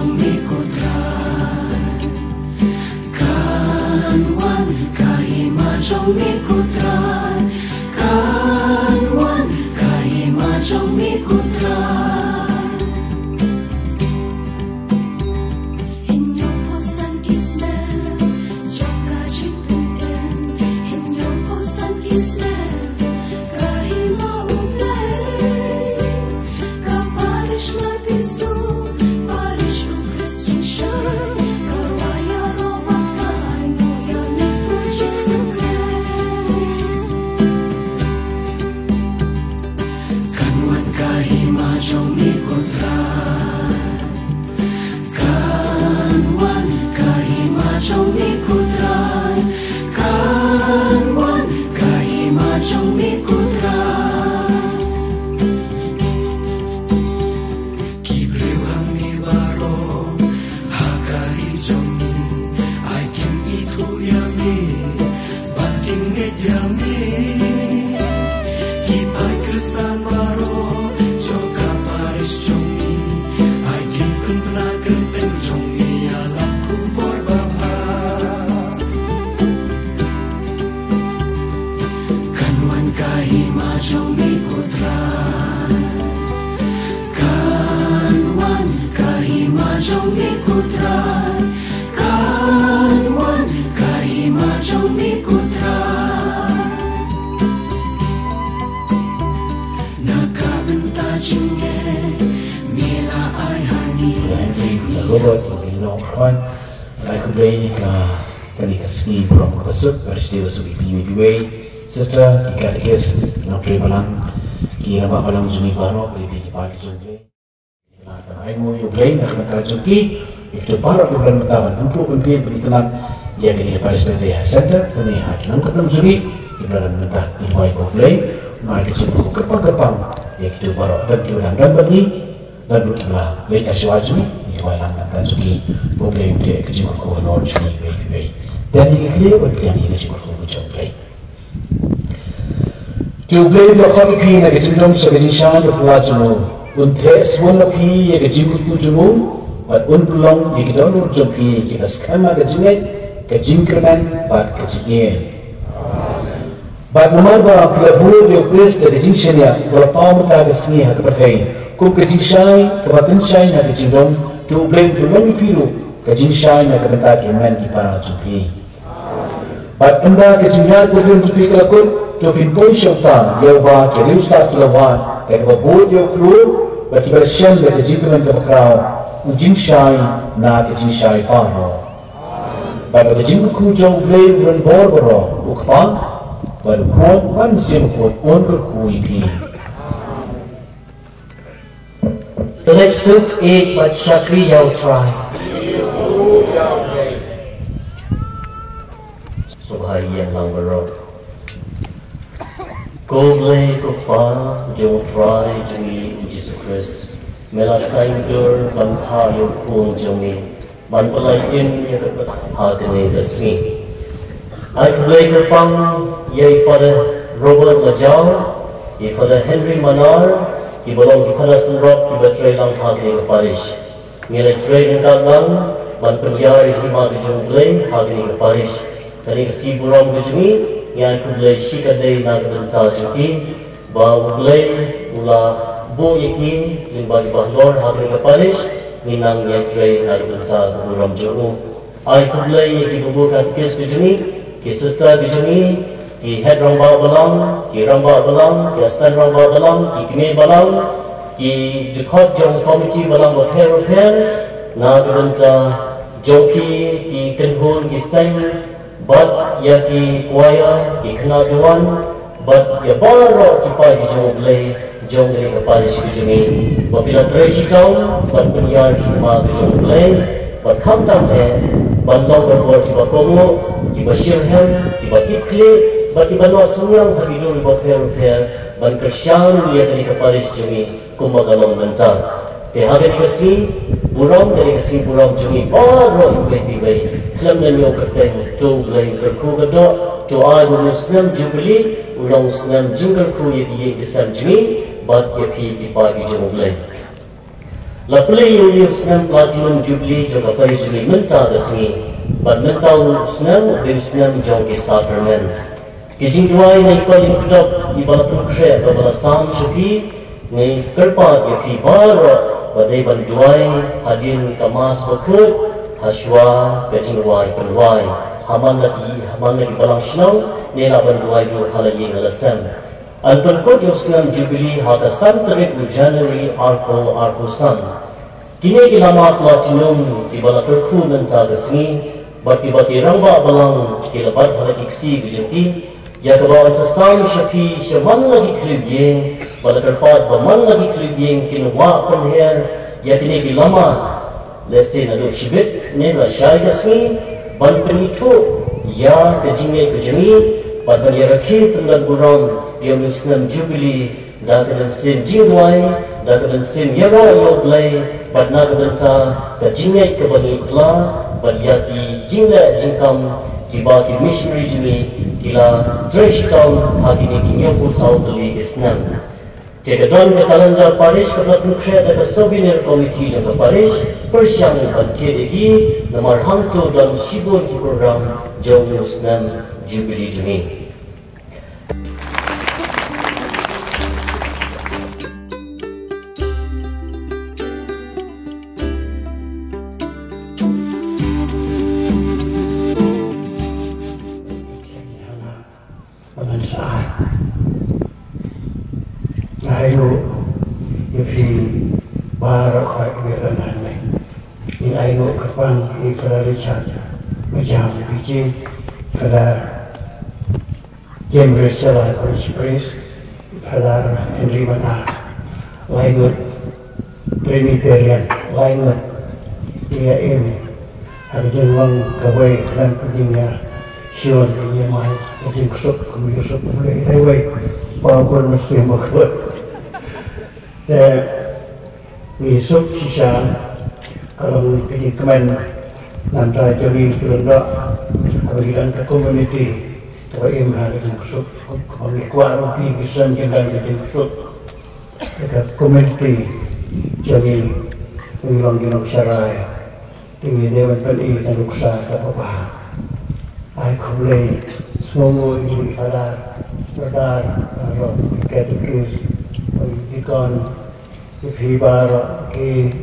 trong mi kutran kan wan kahima trong mi kutran kan wan kahima trong mi kutran in your posan kisne joka chipun in your posan kisne kahima ublay ka parish mapisu parish u Christian shine kawaya robat kai muya mi Jesus Christ kanwan kahima trong mi kutran kanwan kahima trong mi kutran kanwan kahima trong mi kutran kibreu hang mi baro hakari trong mi I can eat who yummy baking it yummy kipai kristan baro joka paris trong mi I can penakan pen trong mi alam kubor baba kanwan kahima trong mi kutran kanwan kahima trong mi kutran kanwan kahima trong mi kutran nakabenta chinge mila ai hani Robert Long Kwan I could play ski from Kasuk Parishdeva Subi PBPWay Sister Ikatikis Notri Balang Kira Balang Zuni Baro Beli Pagi Jumple I know you play nak mata jumpi itu Baro Ibran Mataban untuk pemimpin beritelan yang kini Parishdeva Center kini hakim kedua Zuni Ibran Mata Ilwai Play mai kecil kerpang-kerpang yang itu Baro dan Ibran dan bagi dan berkiblah baik asyawajumi Ilwai Mata Zuki Play untuk kecil Honor Zuni PBPWay dan ini clear dan ini kecil Jumple Jumple lokal pi nak jumlong sebagai syarat pelajaran untuk semua pi yang jumlah jumu dan untuk yang kita nur jumpi kita skema kejungai kejingkerman bad kejingnya. Bad nomor bah pelabuhan yang pres dari jingshania berapa muka kesini hak berfai kum kejingshai tempatan shai nak kejingdong jumlah belum piru kejingshai nak kebentak keman di para jumpi. Bad anda kejingnya belum jumpi kelakon Topin pun syauta dia ubah kiri ustaz kilawan kaya babud dia keluar bagi bersihkan dari jingkelan kebakrau ujing syai na kejing syai paro pada kejing ku jauh blay bulan bor ukpa baru kuat ban sim kuat on berkui pi Let's look at what Shakri Yao try. Subhai yang lang berok Goble Gopal Jong Try Jongi Jesus Christ Mela Sanger Banpa Yung Kun Jongi Man Balay In Yagat Hagani Dasi I Tulay Gopang Yay Father Robert Lajao Yay Father Henry Manar Ki Balong Ki Palasan Rock Ki Batray Lang Hagani Kaparish Mela Tray Rindat Lang Man Penyari Hima Ki Jonglay Hagani Kaparish Kani Kasi Burong Ki Jongi yang kulai sikadai nak berita juki, bahawa kulai mula bu iki limbah bahlor habis kepalish minang yang tray nak berita buram jono. Ay kulai iki bubu katkes kejuni, ki sister kejuni, ki head ramba balang, ki astan ramba balang, ki kime balang, ki dekat jong komiti balang repair nak berita joki ki kenhun ki sang but ya ki kuaya ki kena duan but ya baro ki pai ki jong dari kepalish ki jungi apabila treasure town but penyar ki ma ki jong but come down bandong berbuat ki bakomo ki basirham ki batikli but ki banwa senang hagi dulu repair ban kersyang dia dari kepalish jungi kumagalong mental ke hagi kasi burong dari kasi burong jungi baro ibai Klam na niyo kateng to lay berku gadok to ay Muslim Jubilee ulang Muslim jinggal kru ye di kesan jungi bat ye pi ki pagi jong lay La play yung senam platinum jubilee juga Paris ni mentah kesengi. But mentau senam dim senam jong ke sacrament. Kijing duai na paling kedap ibarat pengkre babala sam shuki ni kerpa yaki bar badai ban duai hadin kamas bakut haswa kijing duai penduai haman lagi balang senau ni la ban duai du halayi ngalasam. Alpan kot yung senam jubilee hakasan terik January arko san. Kini kilama platinum kibala kerku mentah kesengi. Baki rangba balang kilabat halaki keti gejengki ya kawan sesam syaki syaman lagi klibiyeng bala kerpat baman lagi klibiyeng kinwa penher ya kini kilama lesti nadu shibit nela syai kesengi ban penitu ya kejengi ban ya rakhi pendan buram yang senam jubilee da kedan sim jingwai da kedan sim yara yoblai ban na kedanta kejengi kebani tla Badiaki jingla jingkam kiba ki missionary jumi kila trash town hakini kinyo pusau tuli isnam. Tegadon ke kalanda parish kebelat mukre ada souvenir committee jaga parish persyang bantir egi nomor hantu dan shibun ki program jom isnam jubilee jumi. Pada Richard macam biji pada James Rissela Prince pada Henry Bernard lainut Trinitarian lainut dia ada jenwang kawai dan pentingnya Sion dia mai jadi kusuk mulai lewai bawa muslim berkuat dan besok sisa kalau pergi kemen nanti jadi berenda bagi dan ke community tapi ada yang kusuk kami kuat roti kisah kita jadi kusuk dekat community jadi mengilang syarai tinggi dewan peni dan uksa ke apa ai kulai semua ini sadar kalau katekis ikon ibar ke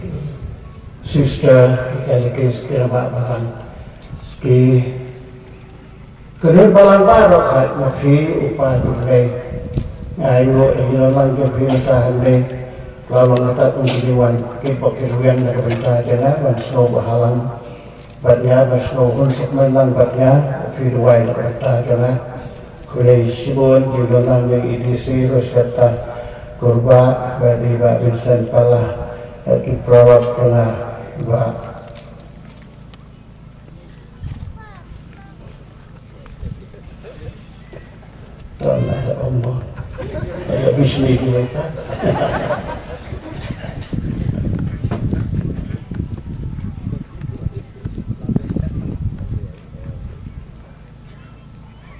sister katekis kira bahan ke kerana balang baru kat nafi upah tulai ayo hilang langkah pintahan le lalu ngatak unjuan ke pokirian nak bentah jana dan snow bahalang batnya dan snow unsur menang batnya firwai nak bentah jana kulai sibun jualan yang edisi rosetta kurba badi Pak Vincent Pala di perawat tengah Pak Tuan ada omong saya bisnis mereka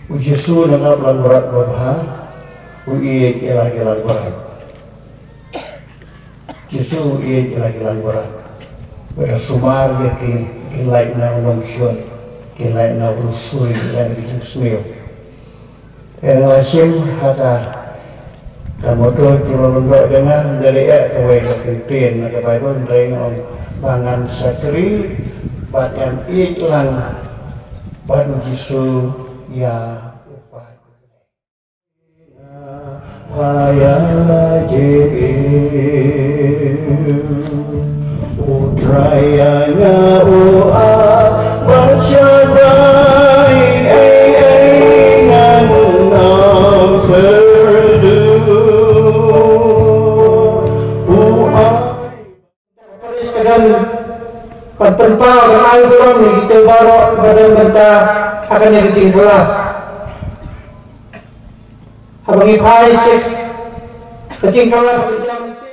Ujisu dengan pelan berat berbahar Uiik ialah gilang berat Jisu uiik ialah gilang berat Pada sumar dia kilai na ulong syun Kilai na ulusuri Kilai na kijing smil Yang lasim hata Kamu tu cilolondok dengan Dari tawai kekimpin Naka Bible Ring on Bangan satri Bat yang iklan Bat ujisu ya upah hayala jibil utrayana ua bacabai nganam perdu Paris kadang penpau ramai orang kita bawa kepada mereka akan editing pula. Abang ipai sih, editing pula berjam mesin.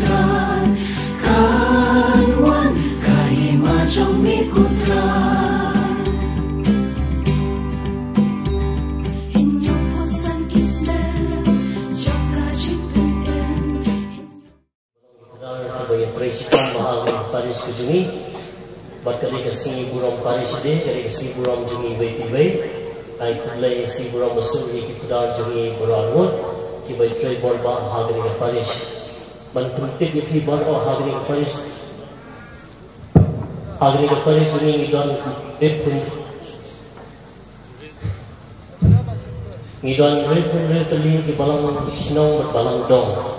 kutran kan wan kahima trong mi kutran hinyo posan kisne trong ka chipun Bagi Presiden Mahal Paris Kejungi, bakal kasi burung Paris de, dari kasi burung Jungi bayi-bayi, ay kulay kasi burung Mesir di kudar Jungi berangut, kibai tray borba hagani ke Paris, bantuntik di bar oh hagani ke Paris Jungi ngidon repun, tali ki balang snow balang dong.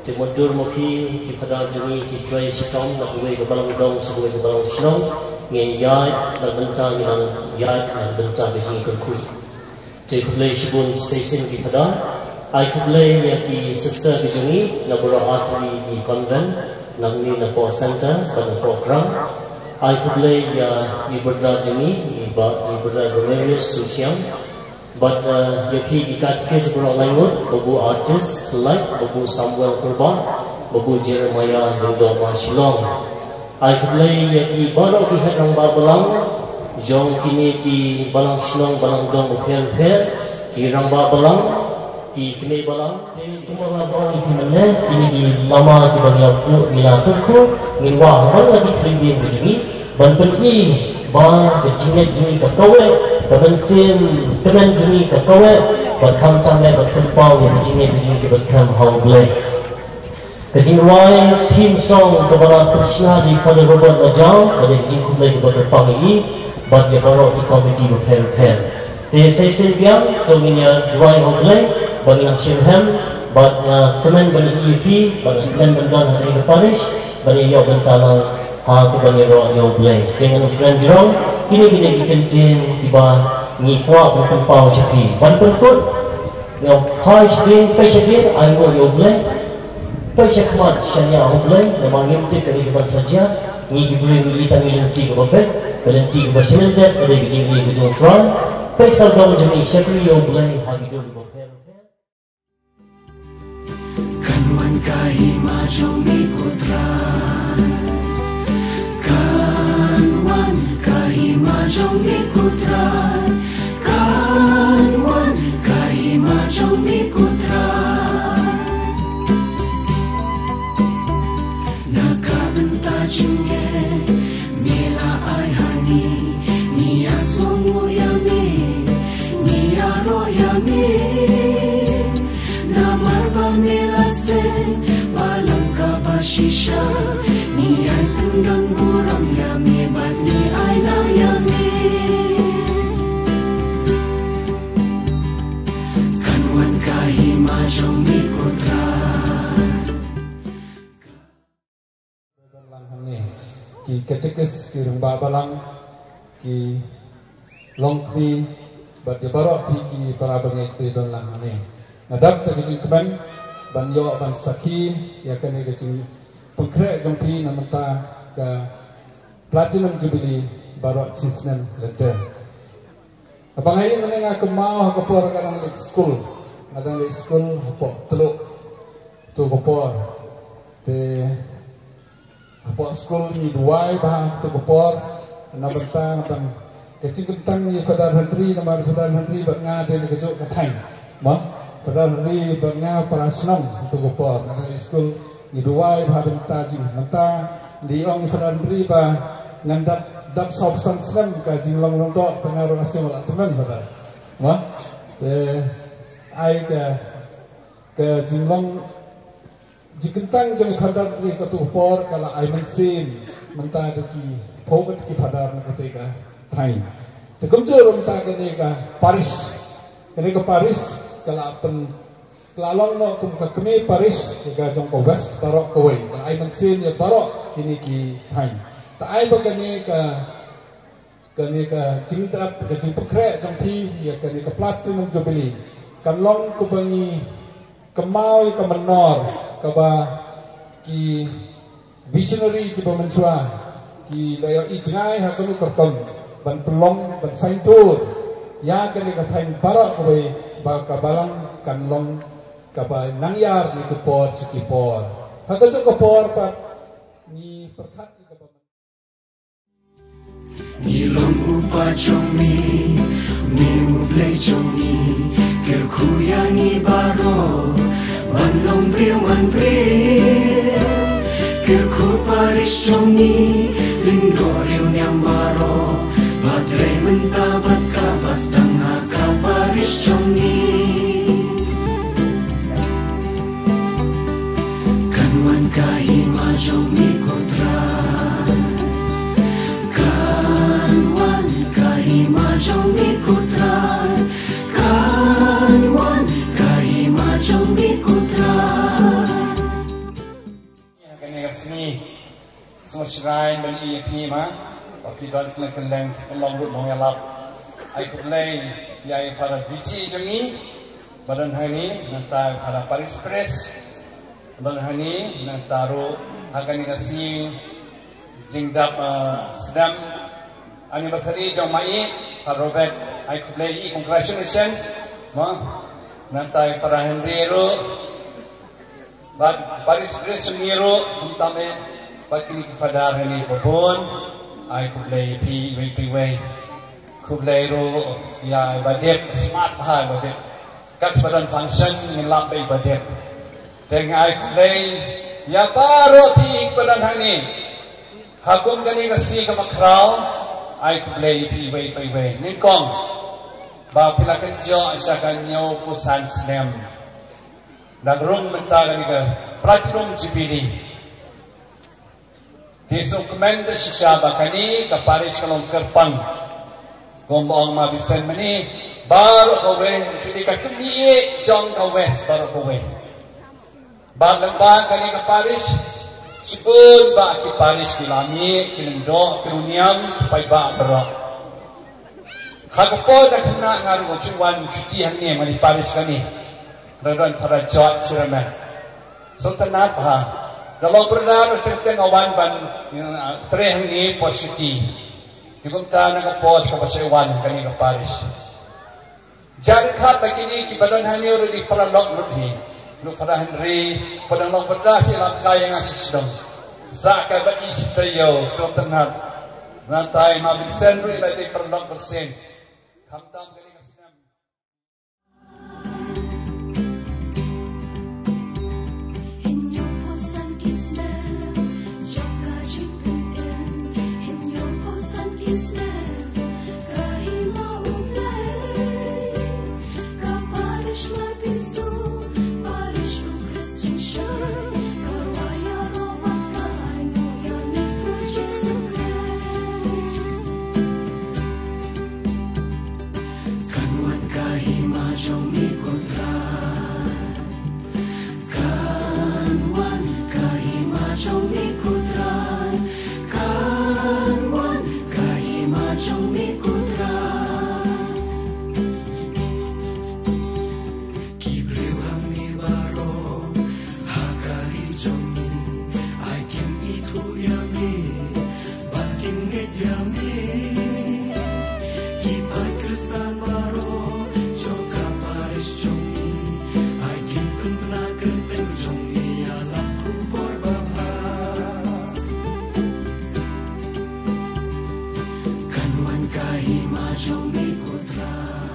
Timundur mukhi ki padar jungi ki tray sitom na buai ke balang dong sebuai ke balang snow ngai yai na benta nang yai na benta ke jingi kui te kublai shibun station ki padar ai kublai ya ki sister ki jungi na bura atri ki convent nang ni na po center pada program ai kublai ya ni berda jungi ni berda Romerius Suciang. But yaki dikatakan seberang langut, babu artis, like babu Samuel Kurban, babu Jeremiah Lindo Marshallong. Ai keblai yaki baru ki hadang balang, jong kini ki balang Shillong balang dong upel ki rang balang, ki kini balang. Kumara balang ki mana? Kini ki lama ki bagi aku dilakukan, minwah balang lagi terlibat begini, banpen i ba kejingat jui kekawai. Kapan sin kapan juni kekawai berkam tamai berkumpul yang kejingat juni kebaskan hau blay. Kejinwai team song kepada Krishna di Father Robert Majau ada kejing kumai kepada pangili, bad dia baru di komiti berfair. Di sesi yang jomnya dua hau blay bagi yang Shilham, bad kemen bagi EP, bagi kemen bendan hari ke Paris, bagi yang bentalang aku bagi roh yang blay. Jangan grand drone. Kini kita dikentin tiba ngikwa berkumpau syaki. Banpun kot yang kai syaki, pai syaki, ayo yang boleh. Pai syaki mat syanya boleh. Memang ngimti kali depan saja. Ngi diberi ngi tangi lenti ke bebek, lenti ke bersenil dat, ada gejing ngi gejong try. Pai sarga menjadi syaki yang boleh hagi dulu bebek. Kanwan kahima trong mi kutran kanwan kahima trong mi kutran kanwan kahima trong mi kutran nakabenta jinge mila ai hani ni asongo yami ni aro yami namar ba mila se balam ka bashisha ni ay pendon buram yami bat ni ay nam yami kanwan kahima trong mi kutran ki ketekes ki rumba balang ki longkri bat de barok ki para bangek te don lang ane nadap ta ki keban ban yo ban saki ya kene ki pengkrek jampi namanta ke platinum jubilee barok cisnen rete abang ayi meneng aku mau ke por kadang di school hapok teluk tu kopor te hapok school ni duai bah tu kopor na bentang bang kecing kentang ni Fadar Henry nama Fadar Henry bak ngade ni kejuk katain mah Fadar Henry bak nga para senang tu kopor na school ni duai bah bentang ji menta di ong Fadar Henry bah ngandap dap sop sang ka jinglong long dok pengaruh nasional teman Fadar mah ai ke jinglong jikentang jeng Fadar Henry ke tu kopor kalau ai mensin menta deki Pogat ki Fadar na ketika Thai. Tekumjur unta kenika Paris. Kenika Paris kalapen kelalong no kum kekemi Paris kega jong kobas barok kowe. Ai mensin ya barok kini ki Thai. Ta ai ba kenika cinta ke cimpekre jong ti ya kenika platinum jubilee. Kanlong ku bangi kemau ke menor ke ba ki visionary ki pemensua ki layo ijnai hakunu kerton ban pelong ban saintur ya kene ka thain para kowe ba kabalang kanlong ka ba nangyar ni kupor sikipor Hakajuk kapor pat ni perkat ni kapor. Ni long upa chong ni ublay chong ni kerkuyangi baro man long bril kerku paris chong ni lindoril nyam baro badre mentabat kabas tangha ka paris chong ni kanwan kahima chong ni kotra Majong mikutran, kanwan kai majong mikutran. Kani kasni, semua shrine dan IAP mah, waktu dan keleng long road mengelap. Ai kulai yai para bici jemi, badan hani nanti para Paris Press, badan hani nanti taruh kani kasni jingdap sedang anniversary jom mai Robert I play congratulations ma nanti para Henry ro bad Paris Press miro untame pakini fadar ni popon I play PVP way play ro ya badet smart ha badet kat badan function ngelap badet teng I play ya paro ti badan hani hakum gani kasi kamakraw I play PVP ni kong ba pila kenjo isa kanyo pusan snem nagrung menta gani ka pratirong jibili tisok komenda sisa bakani ka Paris kalong kerpang gombong mabisen mani baru kowe pili ka kemiye jong ka west baru kowe balang kani ka Paris Sebut ba ki Paris kilami kilendo kiluniam pai ba berok. Hakapo dah kena ngaruh cuan cuti ni mari Paris kani. Radon para jawab sirama. Sultanat ha. Kalau benar terteng awan ban treh ni positif. Dikumta na ka pos ka pasewan kani ka Paris. Jadi khat begini ki balon hani uri di para lok luthi. Lu para Henry pada long berdas ilang kaya nga sistem zaka ba istayo sultanat nantai mabig senru ila di perlok bersen kamtam gani kasinam in your posan kisne joka chimpin in your posan kisne kahima ublay ka parish mabisu Majong mikutran, kanwan kai majong mikutran, kanwan kai majong mikutran. Kibriu hamni baro, hakari jongi, I can itu yami, bakin get yami, kipai kristan baro. Kahima jong mi kutra